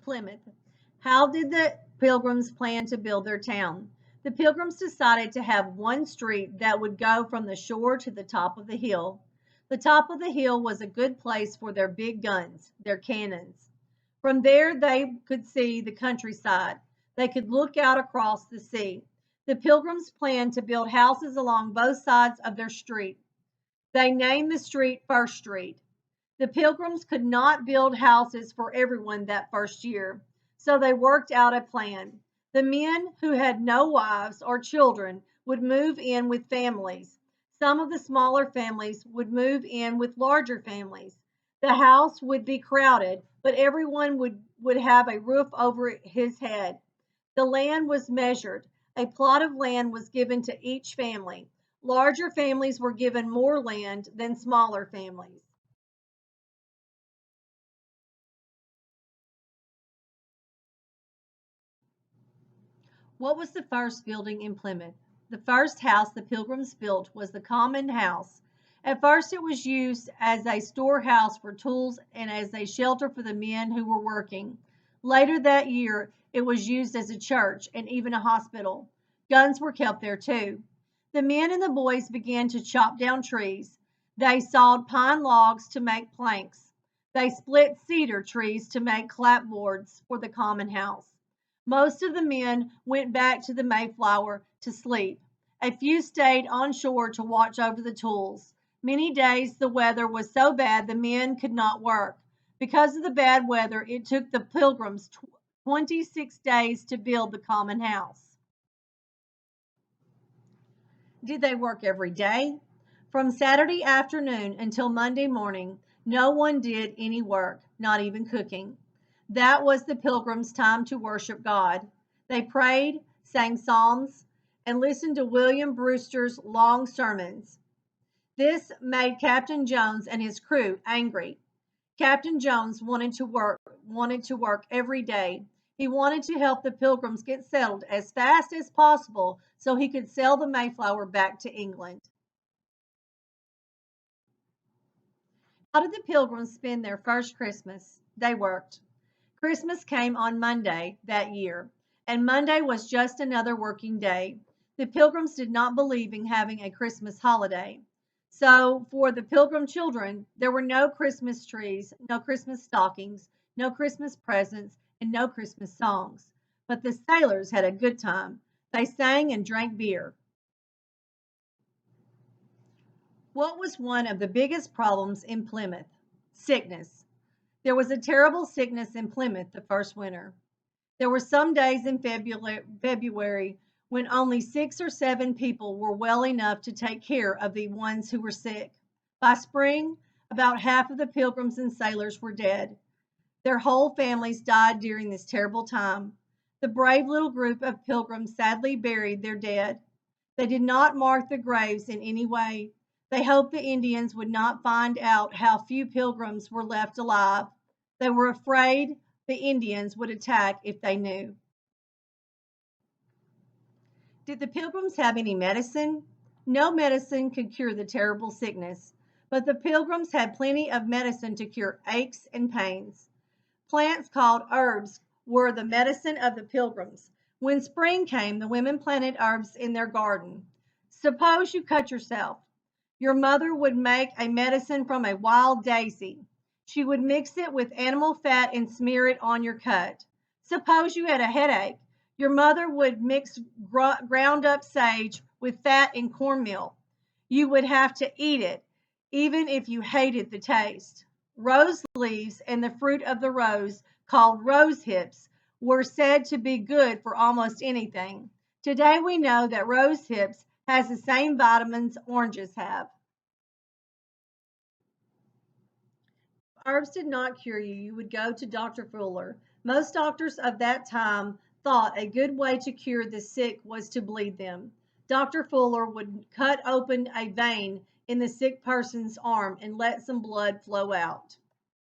Plymouth. How did the Pilgrims plan to build their town? The Pilgrims decided to have one street that would go from the shore to the top of the hill. The top of the hill was a good place for their big guns, their cannons. From there, they could see the countryside. They could look out across the sea. The Pilgrims planned to build houses along both sides of their street. They named the street First Street. The Pilgrims could not build houses for everyone that first year, so they worked out a plan. The men who had no wives or children would move in with families. Some of the smaller families would move in with larger families. The house would be crowded, but everyone would have a roof over his head. The land was measured. A plot of land was given to each family. Larger families were given more land than smaller families. What was the first building in Plymouth? The first house the Pilgrims built was the Common House. At first, it was used as a storehouse for tools and as a shelter for the men who were working. Later that year, it was used as a church and even a hospital. Guns were kept there too. The men and the boys began to chop down trees. They sawed pine logs to make planks. They split cedar trees to make clapboards for the common house. Most of the men went back to the Mayflower to sleep. A few stayed on shore to watch over the tools. Many days the weather was so bad the men could not work. Because of the bad weather, it took the Pilgrims 26 days to build the common house. Did they work every day? From Saturday afternoon until Monday morning, no one did any work, not even cooking. That was the Pilgrims' time to worship God. They prayed, sang psalms, and listened to William Brewster's long sermons. This made Captain Jones and his crew angry. Captain Jones wanted to work every day. He wanted to help the Pilgrims get settled as fast as possible so he could sail the Mayflower back to England. How did the Pilgrims spend their first Christmas? They worked. Christmas came on Monday that year, and Monday was just another working day. The Pilgrims did not believe in having a Christmas holiday. So, for the Pilgrim children, there were no Christmas trees, no Christmas stockings, no Christmas presents, and no Christmas songs. But the sailors had a good time. They sang and drank beer. What was one of the biggest problems in Plymouth? Sickness. There was a terrible sickness in Plymouth the first winter. There were some days in February when only 6 or 7 people were well enough to take care of the ones who were sick. By spring, about half of the pilgrims and sailors were dead. Their whole families died during this terrible time. The brave little group of pilgrims sadly buried their dead. They did not mark the graves in any way. They hoped the Indians would not find out how few pilgrims were left alive. They were afraid the Indians would attack if they knew. Did the pilgrims have any medicine? No medicine could cure the terrible sickness, but the pilgrims had plenty of medicine to cure aches and pains. Plants called herbs were the medicine of the pilgrims. When spring came, the women planted herbs in their garden. Suppose you cut yourself. Your mother would make a medicine from a wild daisy. She would mix it with animal fat and smear it on your cut. Suppose you had a headache. Your mother would mix ground up sage with fat and cornmeal. You would have to eat it, even if you hated the taste. Rose leaves and the fruit of the rose, called rose hips, were said to be good for almost anything. Today we know that rose hips has the same vitamins oranges have. If herbs did not cure you, you would go to Dr. Fuller. Most doctors of that time thought a good way to cure the sick was to bleed them. Dr. Fuller would cut open a vein in the sick person's arm and let some blood flow out.